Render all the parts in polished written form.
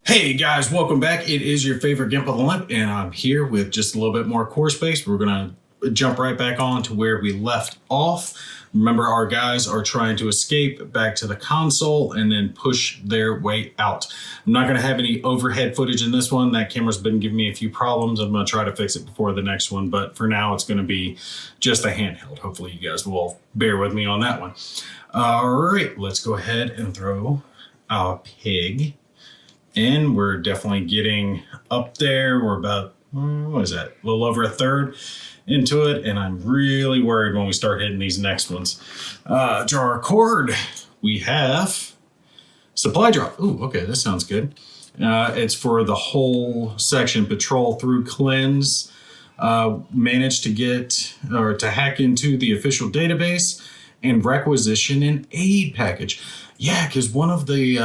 Hey guys, welcome back. It is your favorite Gimp of the Limp, and I'm here with just a little bit more core space. We're going to jump right back on to where we left off. Remember, our guys are trying to escape back to the console and then push their way out. I'm not going to have any overhead footage in this one. That camera's been giving me a few problems. I'm going to try to fix it before the next one, but for now, it's going to be just a handheld. Hopefully, you guys will bear with me on that one. All right, let's go ahead and throw our pig. And we're definitely getting up there. We're about, what is that? A little over a third into it. And I'm really worried when we start hitting these next ones. Draw a cord. We have supply drop. Ooh, okay, that sounds good. It's for the whole section. Patrol through cleanse. Managed to get, or to hack into the official database and requisition an aid package. Yeah, because one of the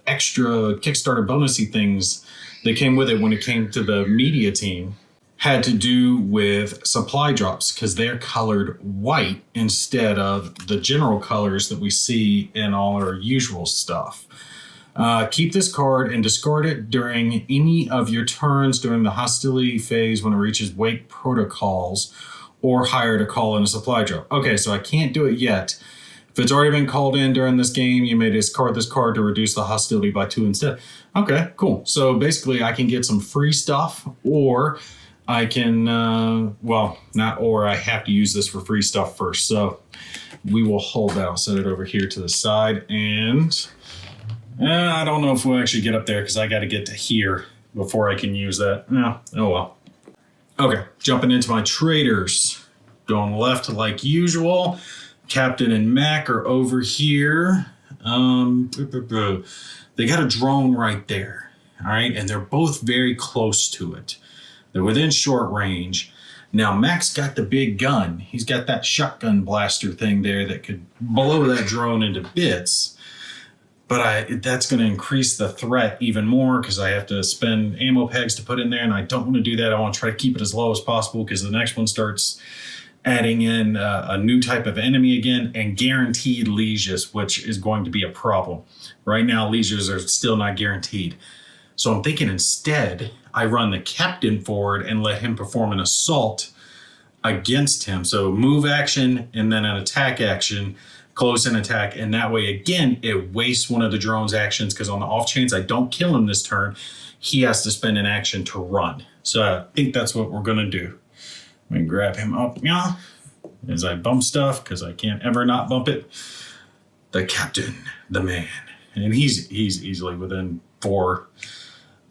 extra Kickstarter bonusy things that came with it when it came to the media team had to do with supply drops because they're colored white instead of the general colors that we see in all our usual stuff. Keep this card and discard it during any of your turns during the hostility phase when it reaches wake protocols or hire to call in a supply drop. Okay, so I can't do it yet. If it's already been called in during this game, you may discard this card to reduce the hostility by 2 instead. Okay, cool. So basically I can get some free stuff, or I can, I have to use this for free stuff first. So we will hold that. I'll set it over here to the side, and I don't know if we'll actually get up there because I got to get to here before I can use that. Oh well. Okay, jumping into my traders. Going left like usual. Captain and Mac are over here. They got a drone right there. All right. And they're both very close to it. They're within short range. Now, Mac's got the big gun. He's got that shotgun blaster thing there that could blow that drone into bits. But that's going to increase the threat even more because I have to spend ammo pegs to put in there. And I don't want to do that. I want to try to keep it as low as possible because the next one starts adding in a new type of enemy again, and guaranteed leisures, which is going to be a problem. Right now, leisures are still not guaranteed. So I'm thinking instead, I run the captain forward and let him perform an assault against him. So move action and then an attack action, close in attack. And that way, again, it wastes one of the drone's actions because on the off chance I don't kill him this turn, he has to spend an action to run. So I think that's what we're going to do. Let me grab him up now as I bump stuff because I can't ever not bump it. The captain, the man. And he's easily within 4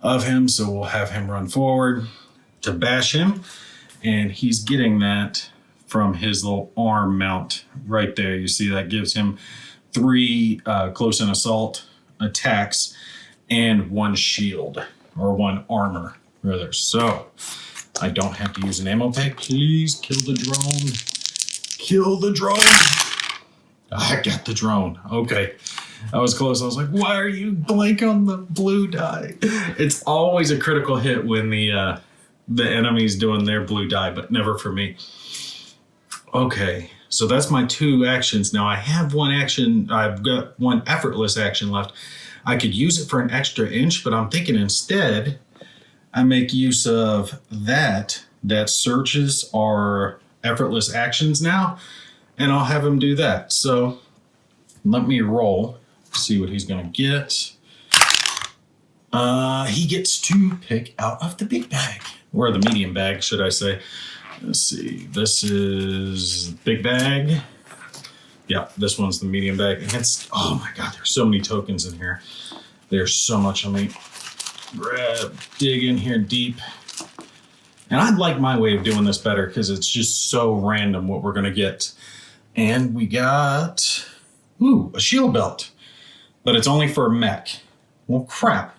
of him. So we'll have him run forward to bash him. And he's getting that from his little arm mount right there. You see that gives him 3 close in assault attacks and 1 shield, or 1 armor rather. So I don't have to use an ammo pack. Please kill the drone. Kill the drone. I got the drone. Okay. I was close. I was like, why are you blank on the blue die? It's always a critical hit when the enemy's doing their blue die, but never for me. Okay. So that's my 2 actions. Now I have 1 action. I've got 1 effortless action left. I could use it for an extra inch, but I'm thinking instead I make use of that searches are effortless actions now, and I'll have him do that. So let me roll, see what he's going to get. He gets to pick out of the big bag, or the medium bag, should I say. Let's see. This is big bag. Yeah, this one's the medium bag. And it's, oh my God, there's so many tokens in here. There's so much. Let me dig in here deep. And I'd like my way of doing this better because it's just so random what we're going to get. And we got, a shield belt. But it's only for a mech. Well, crap.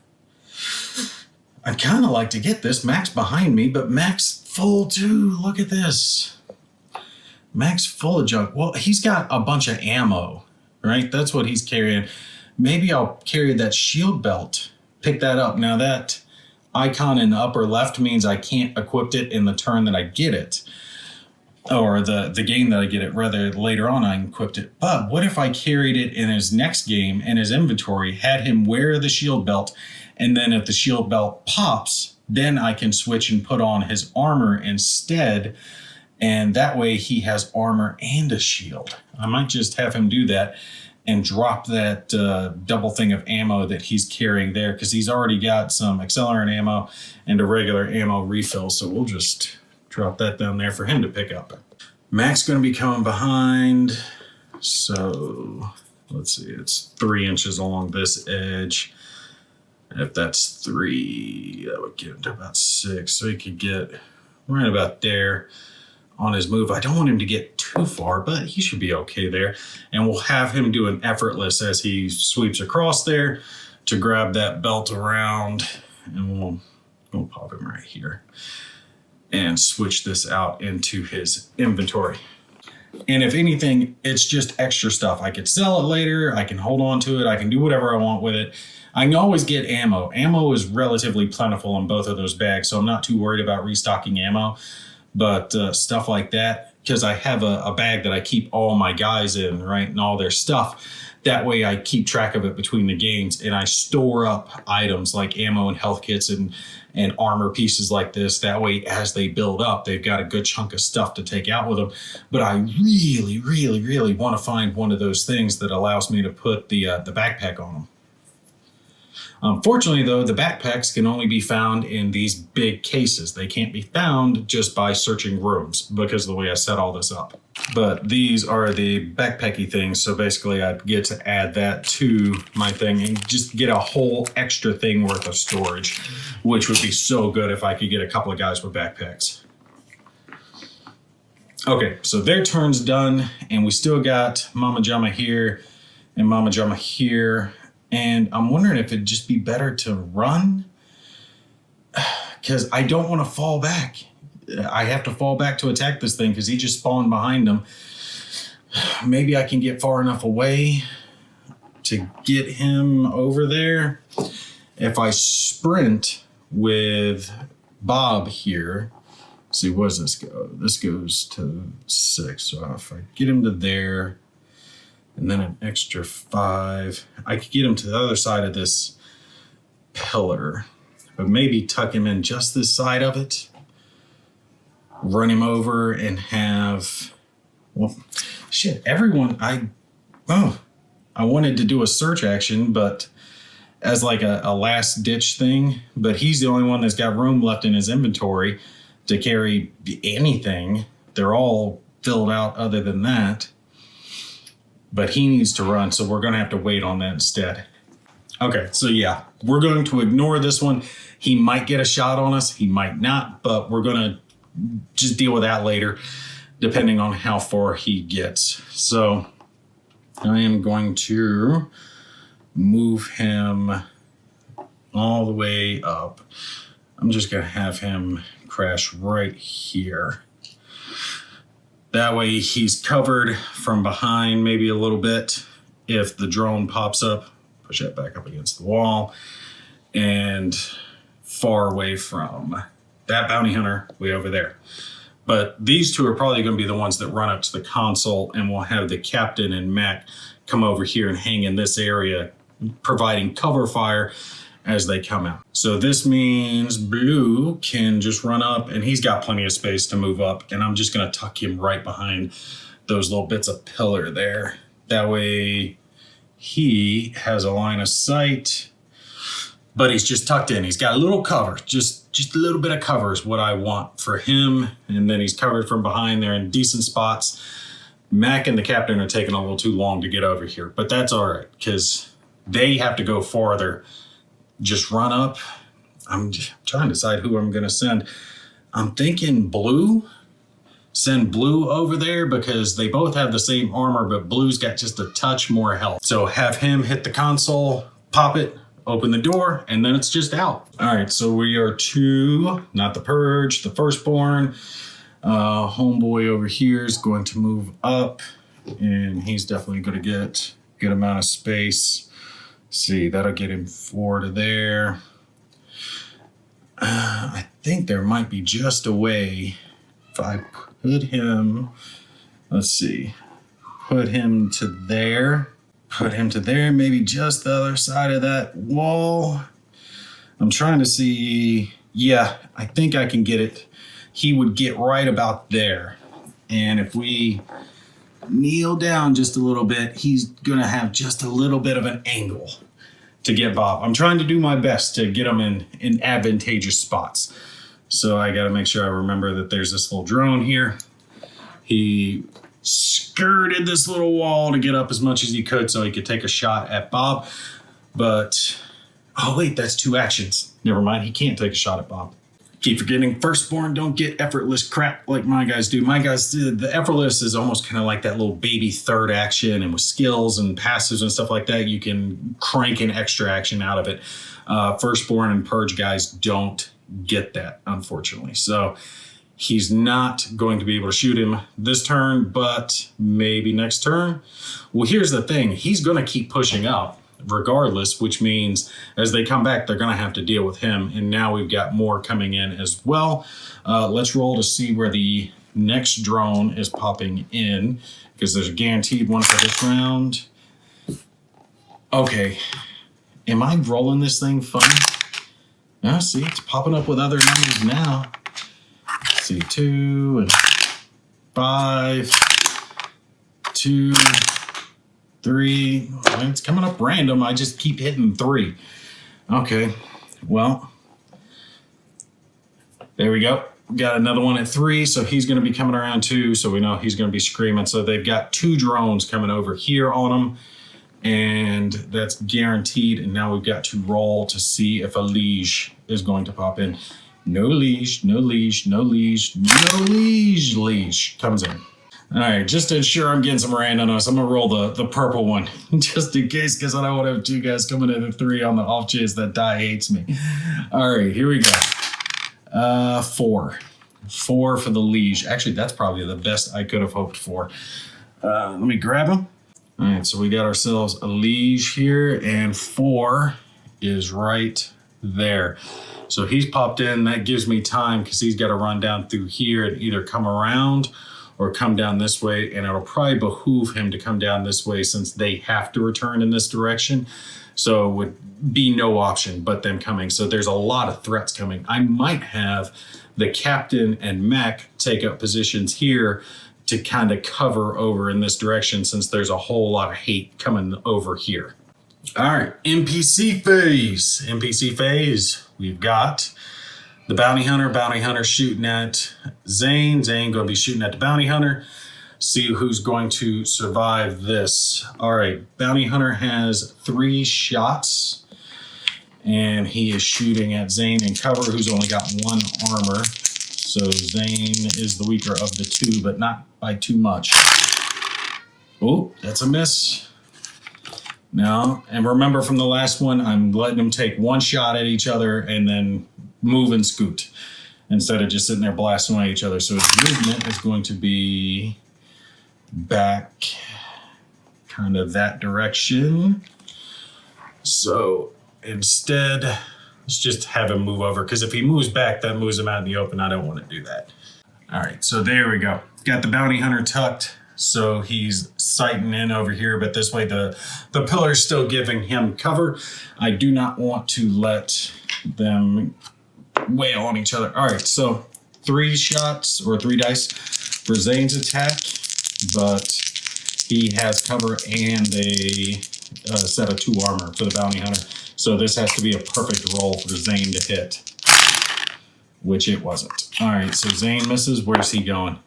I'd kind of like to get this. Mac's behind me, but Mac's full too. Look at this. Mac's full of junk. Well, he's got a bunch of ammo, right? That's what he's carrying. Maybe I'll carry that shield belt. Pick that up. Now that icon in the upper left means I can't equip it in the turn that I get it. or the game that I get it, rather later on I equipped it. But what if I carried it in his next game in his inventory, had him wear the shield belt, and then if the shield belt pops, then I can switch and put on his armor instead, and that way he has armor and a shield. I might just have him do that and drop that double thing of ammo that he's carrying there, because he's already got some accelerant ammo and a regular ammo refill. So we'll just drop that down there for him to pick up. Mac's going to be coming behind. So let's see, it's 3 inches along this edge. If that's 3, that would get him to about 6. So he could get right about there on his move. I don't want him to get too far, but he should be okay there. And we'll have him do an effortless as he sweeps across there to grab that belt around. And we'll pop him right here and switch this out into his inventory. And if anything, it's just extra stuff. I could sell it later. I can hold on to it. I can do whatever I want with it. I can always get ammo. Ammo is relatively plentiful in both of those bags, so I'm not too worried about restocking ammo. But stuff like that, because I have a bag that I keep all my guys in, right, and all their stuff. That way I keep track of it between the games, and I store up items like ammo and health kits and armor pieces like this. That way, as they build up, they've got a good chunk of stuff to take out with them. But I really, really, really want to find one of those things that allows me to put the backpack on them. Unfortunately, though, the backpacks can only be found in these big cases. They can't be found just by searching rooms because of the way I set all this up. But these are the backpacky things, so basically I'd get to add that to my thing and just get a whole extra thing worth of storage, which would be so good if I could get a couple of guys with backpacks. Okay, so their turn's done, and we still got Mama Jama here and Mama Jama here. And I'm wondering if it'd just be better to run, because I don't want to fall back. I have to fall back to attack this thing because he just spawned behind him. Maybe I can get far enough away to get him over there. If I sprint with Bob here, see, what does this go? This goes to 6. So if I get him to there, and then an extra 5. I could get him to the other side of this pillar, but maybe tuck him in just this side of it, run him over, and have, well, shit, everyone, I wanted to do a search action, but as like a last ditch thing, but he's the only one that's got room left in his inventory to carry anything. They're all filled out other than that. But he needs to run, so we're going to have to wait on that instead. Okay, so yeah, we're going to ignore this one. He might get a shot on us, he might not, but we're going to just deal with that later, depending on how far he gets. So I am going to move him all the way up. I'm just going to have him crash right here. That way he's covered from behind maybe a little bit. If the drone pops up, push that back up against the wall, and far away from that bounty hunter way over there. But these two are probably going to be the ones that run up to the console, and we'll have the captain and Mac come over here and hang in this area, providing cover fire as they come out. So this means Blue can just run up, and he's got plenty of space to move up, and I'm just going to tuck him right behind those little bits of pillar there. That way he has a line of sight, but he's just tucked in. He's got a little cover, just a little bit of cover is what I want for him, and then he's covered from behind there in decent spots. Mac and the captain are taking a little too long to get over here, but that's all right because they have to go farther. Just run up. I'm trying to decide who I'm going to send. I'm thinking Blue. Send Blue over there because they both have the same armor, but Blue's got just a touch more health. So have him hit the console, pop it, open the door, and then it's just out. All right, so we are to, not the Purge, the Firstborn. Homeboy over here is going to move up, and he's definitely going to get a good amount of space. See, that'll get him 4 to there. I think there might be just a way if I put him, let's see, put him to there. Put him to there, maybe just the other side of that wall. I'm trying to see, yeah, I think I can get it. He would get right about there. And if we kneel down just a little bit, he's gonna have just a little bit of an angle to get Bob. I'm trying to do my best to get him in advantageous spots. So I gotta make sure I remember that there's this little drone here. He skirted this little wall to get up as much as he could so he could take a shot at Bob. But, oh wait, that's 2 actions. Never mind, he can't take a shot at Bob. Keep forgetting, firstborn don't get effortless crap like my guys do. My guys do, the effortless is almost kind of like that little baby third action, and with skills and passives and stuff like that, you can crank an extra action out of it. Firstborn and purge guys don't get that, unfortunately. So he's not going to be able to shoot him this turn, but maybe next turn. Well, here's the thing. He's going to keep pushing up regardless, which means as they come back, they're going to have to deal with him. And now we've got more coming in as well. Let's roll to see where the next drone is popping in, because there's a guaranteed one for this round. Okay. Am I rolling this thing funny? Now, see, it's popping up with other numbers now. See, 2 and 5, 2, 3. It's coming up random. I just keep hitting 3. Okay, well, there we go. Got another one at 3, so he's going to be coming around 2, so we know he's going to be screaming. So they've got 2 drones coming over here on them, and that's guaranteed. And now we've got to roll to see if a liege is going to pop in. No liege, no liege, no liege, no liege. Liege comes in. All right, just to ensure I'm getting some randomness, I'm going to roll the purple one just in case, because I don't want to have 2 guys coming in at 3 on the off chance that die hates me. All right, here we go. 4. 4 for the liege. Actually, that's probably the best I could have hoped for. Let me grab him. All right, so we got ourselves a liege here, and 4 is right there. So he's popped in. That gives me time because he's got to run down through here and either come around or come down this way. And it'll probably behoove him to come down this way since they have to return in this direction. So it would be no option but them coming. So there's a lot of threats coming. I might have the captain and mech take up positions here to kind of cover over in this direction since there's a whole lot of hate coming over here. All right, NPC phase. NPC phase, we've got the bounty hunter. Bounty hunter shooting at Zane. Zane going to be shooting at the bounty hunter. See who's going to survive this. All right, bounty hunter has 3 shots. And he is shooting at Zane in cover, who's only got 1 armor. So Zane is the weaker of the 2, but not by too much. Oh, that's a miss. No, and remember from the last one, I'm letting them take 1 shot at each other and then move and scoot instead of just sitting there blasting at each other. So his movement is going to be back kind of that direction. So instead, let's just have him move over, because if he moves back, that moves him out in the open. I don't want to do that. All right, so there we go. Got the bounty hunter tucked. So he's sighting in over here, but this way the pillar's still giving him cover. I do not want to let them wail on each other. All right, so 3 shots or 3 dice for Zane's attack, but he has cover and a set of 2 armor for the bounty hunter. So this has to be a perfect roll for Zane to hit, which it wasn't. All right, so Zane misses. Where's he going?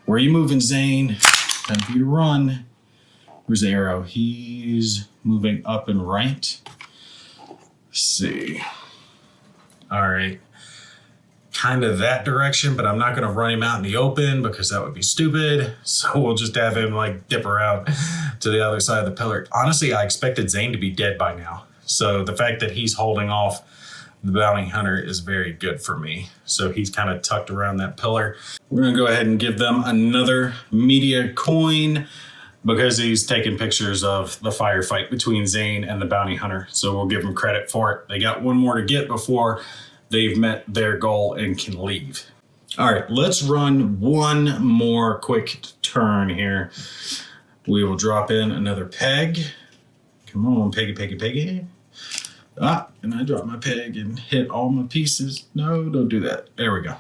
Where are you moving, Zane? Time for you to run. Where's the arrow? He's moving up and right. Let's see. All right. Kind of that direction, but I'm not going to run him out in the open because that would be stupid. So we'll just have him like dip around to the other side of the pillar. Honestly, I expected Zane to be dead by now. So the fact that he's holding off the bounty hunter is very good for me. So he's kind of tucked around that pillar. We're going to go ahead and give them another media coin because he's taking pictures of the firefight between Zane and the bounty hunter. So we'll give them credit for it. They got 1 more to get before they've met their goal and can leave. All right, let's run one more quick turn here. We will drop in another peg. Come on, peggy, peggy, peggy. Ah, and I dropped my peg and hit all my pieces. No, don't do that. There we go.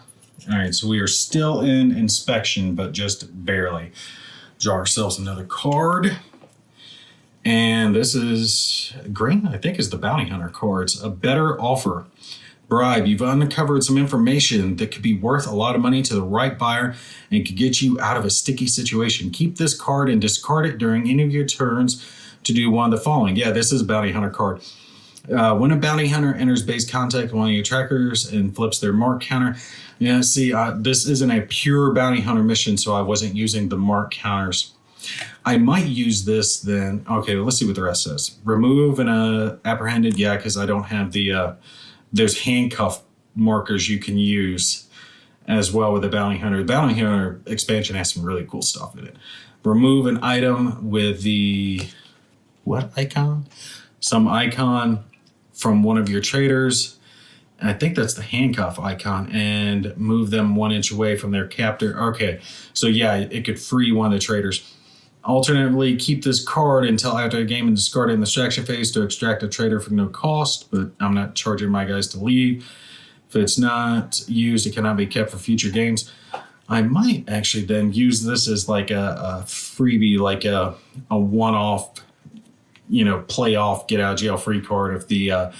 All right, so we are still in inspection, but just barely. Draw ourselves another card. And this is green, I think is the bounty hunter cards. A better offer. Bribe. You've uncovered some information that could be worth a lot of money to the right buyer and could get you out of a sticky situation. Keep this card and discard it during any of your turns to do one of the following. Yeah, this is a bounty hunter card. When a bounty hunter enters base contact with one of your trackers and flips their mark counter. Yeah, see, this isn't a pure bounty hunter mission, so I wasn't using the mark counters. I might use this then. Okay, well, let's see what the rest says. Remove and apprehended. Yeah, because I don't have the... there's handcuff markers you can use as well with the bounty hunter. The bounty hunter expansion has some really cool stuff in it. Remove an item with the... what icon? Some icon from one of your traders. And I think that's the handcuff icon, and move them 1 inch away from their captor. Okay, so yeah, it could free one of the traders. Alternatively, keep this card until after the game and discard it in the distraction phase to extract a trader for no cost, but I'm not charging my guys to leave. If it's not used, it cannot be kept for future games. I might actually then use this as like a freebie, like a one-off, play off, get out of jail free card if the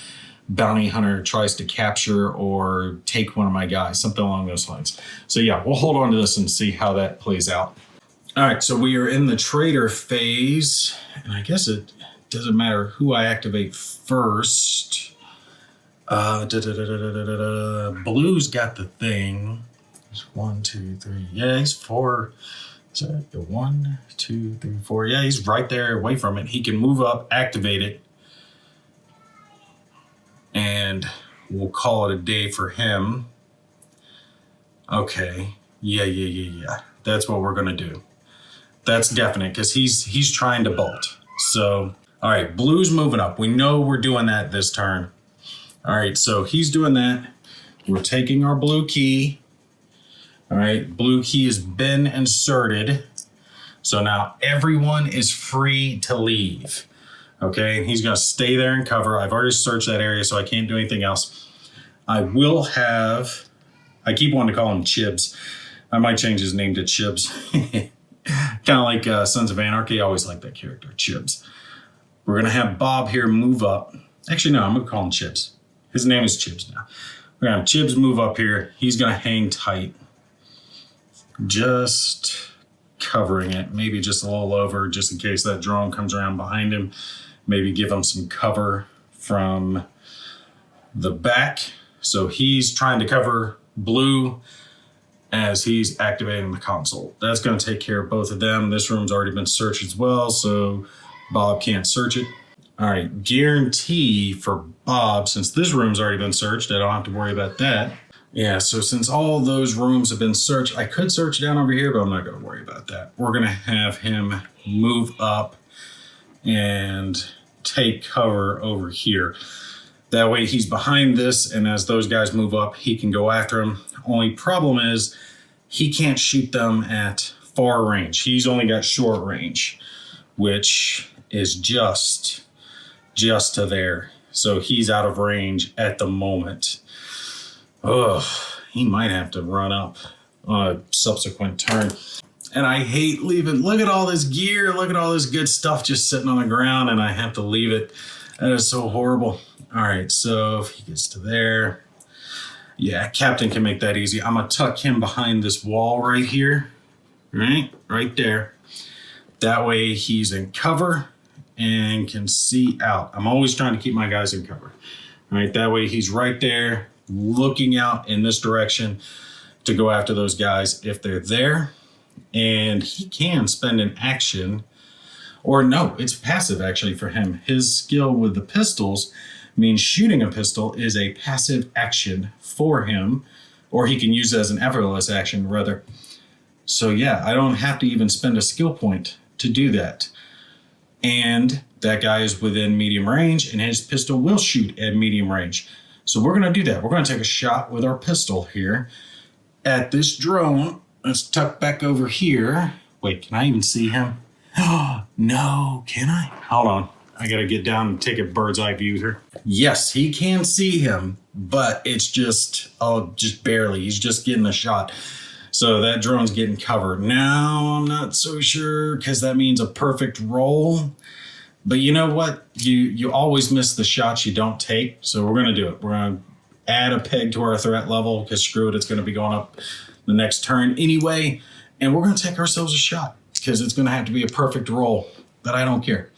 bounty hunter tries to capture or take one of my guys, something along those lines. So yeah, we'll hold on to this and see how that plays out. All right, so we are in the trader phase, and I guess it doesn't matter who I activate first. Blue's got the thing. There's 1, 2, 3. Yeah, he's 4. Is that 1, 2, 3, 4? Yeah, he's right there away from it. He can move up, activate it, and we'll call it a day for him. Okay. Yeah. That's what we're gonna do. That's definite, because he's trying to bolt. So, all right, Blue's moving up. We know we're doing that this turn. All right, so he's doing that. We're taking our blue key. All right, blue key has been inserted. So now everyone is free to leave. Okay, he's gonna stay there and cover. I've already searched that area, so I can't do anything else. I will have, I keep wanting to call him Chibs. I might change his name to Chibs. Kind of like Sons of Anarchy. I always like that character, Chibs. We're going to have Bob here move up. Actually, no, I'm going to call him Chibs. His name is Chibs now. We're going to have Chibs move up here. He's going to hang tight. Just covering it. Maybe just a little over, just in case that drone comes around behind him. Maybe give him some cover from the back. So he's trying to cover Blue as he's activating the console. That's going to take care of both of them. This room's already been searched as well, so Bob can't search it. All right, guarantee for Bob, since this room's already been searched, I don't have to worry about that. Yeah, so since all those rooms have been searched, I could search down over here, but I'm not going to worry about that. We're going to have him move up and take cover over here. That way he's behind this, and as those guys move up, he can go after him. Only problem is he can't shoot them at far range. He's only got short range, which is just to there. So he's out of range at the moment. Ugh, he might have to run up on a subsequent turn. And I hate leaving. Look at all this gear. Look at all this good stuff just sitting on the ground, and I have to leave it. That is so horrible. All right, so if he gets to there, yeah, Captain can make that easy. I'm gonna tuck him behind this wall right here, right there. That way he's in cover and can see out. I'm always trying to keep my guys in cover. All right, that way he's right there looking out in this direction to go after those guys if they're there. And he can spend an action, or no, it's passive actually for him. His skill with the pistols means shooting a pistol is a passive action for him, or he can use it as an effortless action rather. So yeah, I don't have to even spend a skill point to do that. And that guy is within medium range, and his pistol will shoot at medium range. So we're gonna do that. We're gonna take a shot with our pistol here at this drone. Let's tuck back over here. Wait, can I even see him? Oh, no, can I? Hold on. I gotta get down and take a bird's eye view here. Yes, he can see him, but it's just barely. He's just getting a shot. So that drone's getting covered. Now I'm not so sure because that means a perfect roll. But you know what? You always miss the shots you don't take. So we're gonna do it. We're gonna add a peg to our threat level because screw it, it's gonna be going up the next turn anyway. And we're gonna take ourselves a shot because it's gonna have to be a perfect roll. But I don't care.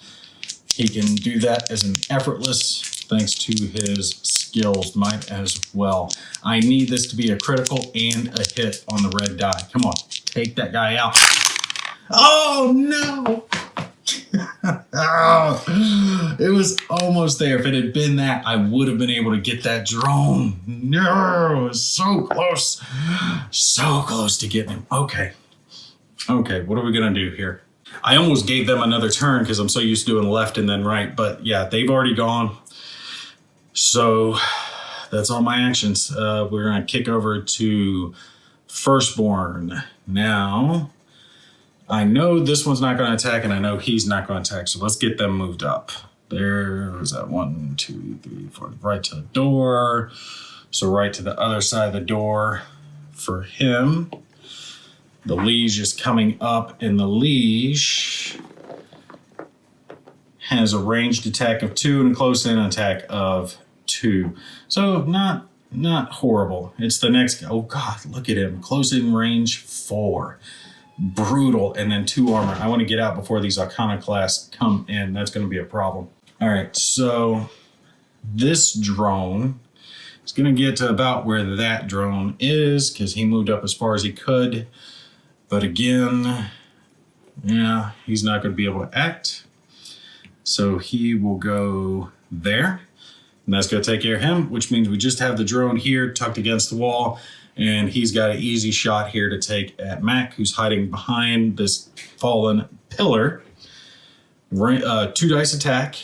He can do that as an effortless, thanks to his skills, might as well. I need this to be a critical and a hit on the red die. Come on, take that guy out. Oh, no. Oh, it was almost there. If it had been that, I would have been able to get that drone. No, it was so close. So close to getting him. Okay, what are we going to do here? I almost gave them another turn because I'm so used to doing left and then right. But yeah, they've already gone. So that's all my actions. We're going to kick over to Firstborn. Now, I know this one's not going to attack and I know he's not going to attack. So let's get them moved up. There was that 1, 2, 3, 4, right to the door. So right to the other side of the door for him. The liege is coming up, and the liege has a ranged attack of 2 and a close-in attack of 2. So not horrible. It's the next guy. Oh, God, look at him. Close-in range 4. Brutal. And then 2 armor. I want to get out before these iconoclasts come in. That's going to be a problem. All right, so this drone is going to get to about where that drone is because he moved up as far as he could. But again, yeah, he's not going to be able to act. So he will go there. And that's going to take care of him, which means we just have the drone here tucked against the wall. And he's got an easy shot here to take at Mac, who's hiding behind this fallen pillar. 2 dice attack.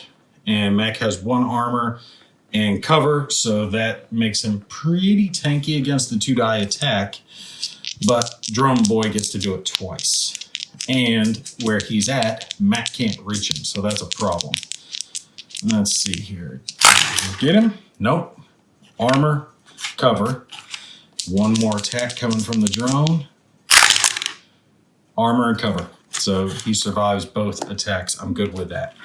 And Mac has 1 armor and cover. So that makes him pretty tanky against the 2 die attack. But Drone Boy gets to do it twice. And where he's at, Matt can't reach him, so that's a problem. Let's see here. Get him? Nope. Armor, cover. 1 more attack coming from the drone. Armor and cover. So he survives both attacks. I'm good with that.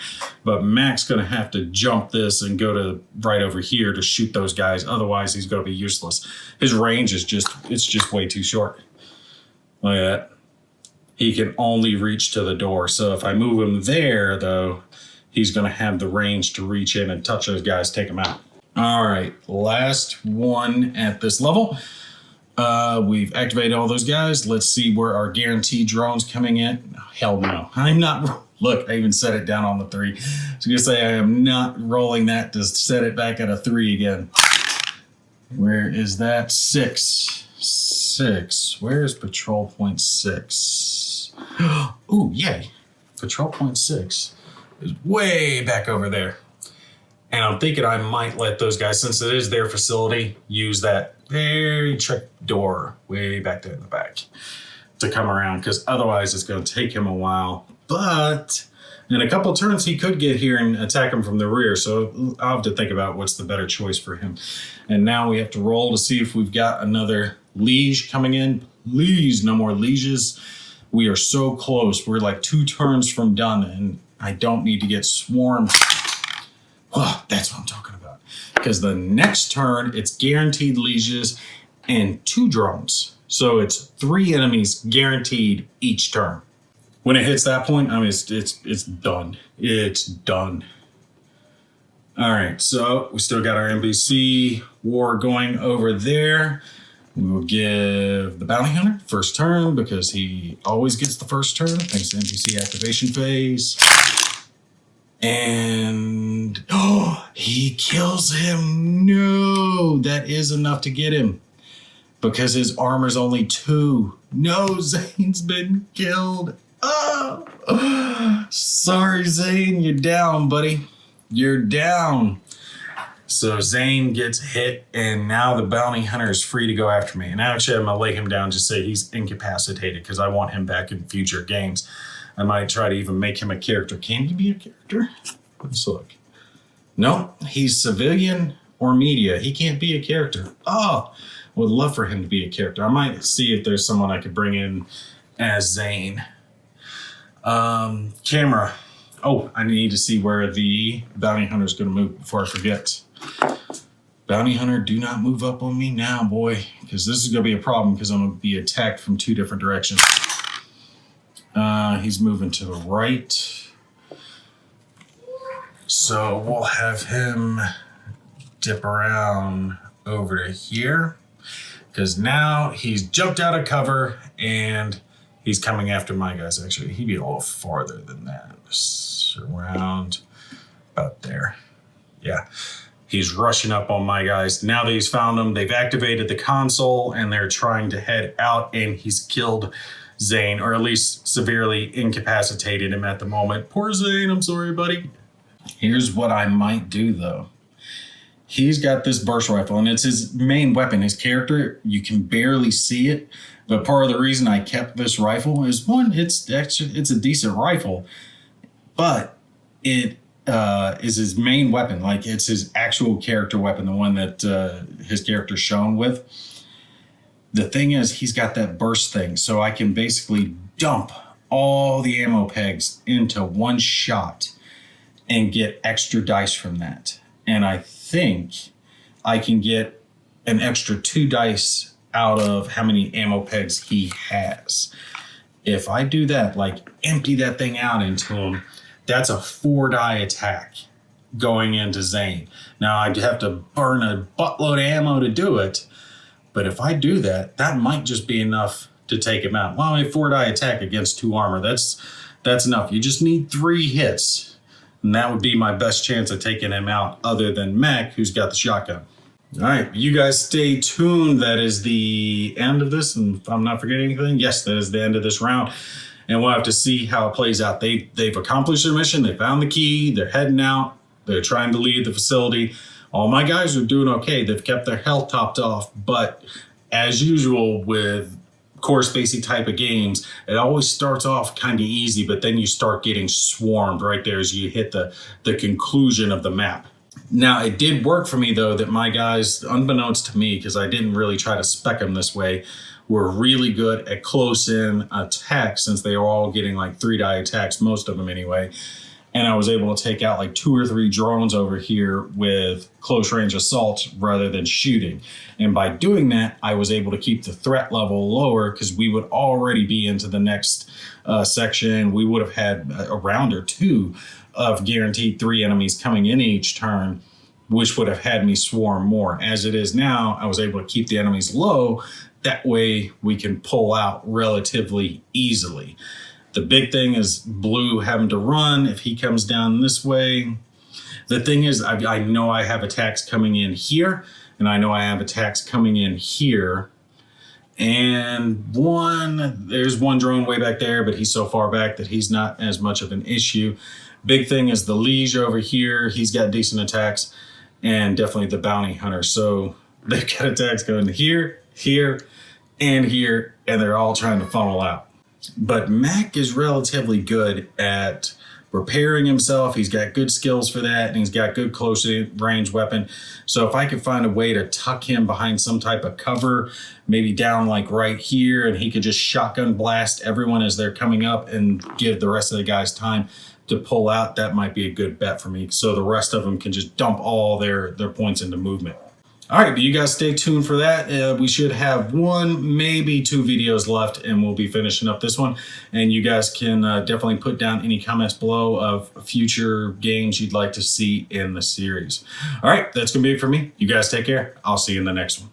But Mac's going to have to jump this and go to right over here to shoot those guys. Otherwise, he's going to be useless. His range is just way too short. Look at that. He can only reach to the door. So if I move him there, though, he's going to have the range to reach in and touch those guys, take them out. All right, last one at this level. We've activated all those guys. Let's see where our guaranteed drone's coming in. Hell no. I'm not. Look, I even set it down on the 3. I was going to say I am not rolling that to set it back at a 3 again. Where is that? 6. Where's patrol point 6? Ooh, yay. Patrol point 6 is way back over there. And I'm thinking I might let those guys, since it is their facility, use that very trick door way back there in the back to come around, because otherwise it's going to take him a while. But in a couple turns, he could get here and attack him from the rear. So I'll have to think about what's the better choice for him. And now we have to roll to see if we've got another liege coming in. Please, no more lieges. We are so close. We're like 2 turns from done, and I don't need to get swarmed. Oh, that's what I'm talking about. Because the next turn, it's guaranteed lieges and 2 drones. So it's 3 enemies guaranteed each turn. When it hits that point, I mean, it's done. It's done. All right, so we still got our NPC war going over there. We will give the bounty hunter first turn because he always gets the first turn thanks to NPC activation phase. And he kills him. No, that is enough to get him because his armor's only 2. No, Zane's been killed. Oh, sorry, Zane, you're down, buddy. You're down. So Zane gets hit, and now the bounty hunter is free to go after me. And actually, I'm going to lay him down, just say he's incapacitated, because I want him back in future games. I might try to even make him a character. Can he be a character? Let's look. No, he's civilian or media. He can't be a character. Oh, would love for him to be a character. I might see if there's someone I could bring in as Zane. Camera. Oh, I need to see where the bounty hunter is going to move before I forget. Bounty hunter, do not move up on me now, boy, because this is going to be a problem because I'm going to be attacked from 2 different directions. He's moving to the right. So we'll have him dip around over to here because now he's jumped out of cover and he's coming after my guys. Actually, he'd be a little farther than that. Just around about there. Yeah. He's rushing up on my guys. Now that he's found them, they've activated the console and they're trying to head out, and he's killed Zane, or at least severely incapacitated him at the moment. Poor Zane, I'm sorry, buddy. Here's what I might do, though. He's got this burst rifle, and it's his main weapon. His character, you can barely see it, but part of the reason I kept this rifle is, one, it's a decent rifle, but it is his main weapon. Like, it's his actual character weapon, the one that his character's shown with. The thing is, he's got that burst thing, so I can basically dump all the ammo pegs into one shot and get extra dice from that. And I think I can get an extra 2 dice out of how many ammo pegs he has. If I do that, like empty that thing out into him, that's a 4-die attack going into Zane. Now, I'd have to burn a buttload of ammo to do it, but if I do that, that might just be enough to take him out. Well, a 4-die attack against 2 armor, that's enough. You just need 3 hits, and that would be my best chance of taking him out, other than Mac, who's got the shotgun. All right, you guys stay tuned. That is the end of this, and if I'm not forgetting anything, yes, that is the end of this round. And we'll have to see how it plays out. They've accomplished their mission. They found the key. They're heading out. They're trying to leave the facility. All my guys are doing okay. They've kept their health topped off. But as usual with core spacey type of games, it always starts off kind of easy, but then you start getting swarmed right there as you hit the conclusion of the map. Now, it did work for me, though, that my guys, unbeknownst to me, because I didn't really try to spec them this way, were really good at close-in attacks, since they were all getting like 3-die attacks, most of them anyway. And I was able to take out like 2 or 3 drones over here with close-range assault rather than shooting. And by doing that, I was able to keep the threat level lower, because we would already be into the next section. We would have had a round or 2 of guaranteed 3 enemies coming in each turn, which would have had me swarm more. As it is now, I was able to keep the enemies low. That way we can pull out relatively easily. The big thing is Blue having to run if he comes down this way. The thing is, I know I have attacks coming in here, and I know I have attacks coming in here. And there's one drone way back there, but he's so far back that he's not as much of an issue. Big thing is the Liege over here. He's got decent attacks, and definitely the Bounty Hunter. So they've got attacks going here, here, and here, and they're all trying to funnel out. But Mac is relatively good at repairing himself. He's got good skills for that, and he's got good close range weapon. So if I could find a way to tuck him behind some type of cover, maybe down like right here, and he could just shotgun blast everyone as they're coming up and give the rest of the guys time to pull out, that might be a good bet for me. So the rest of them can just dump all their points into movement. All right, but you guys stay tuned for that. We should have 1, maybe 2 videos left, and we'll be finishing up this one. And you guys can definitely put down any comments below of future games you'd like to see in the series. All right, that's going to be it for me. You guys take care. I'll see you in the next one.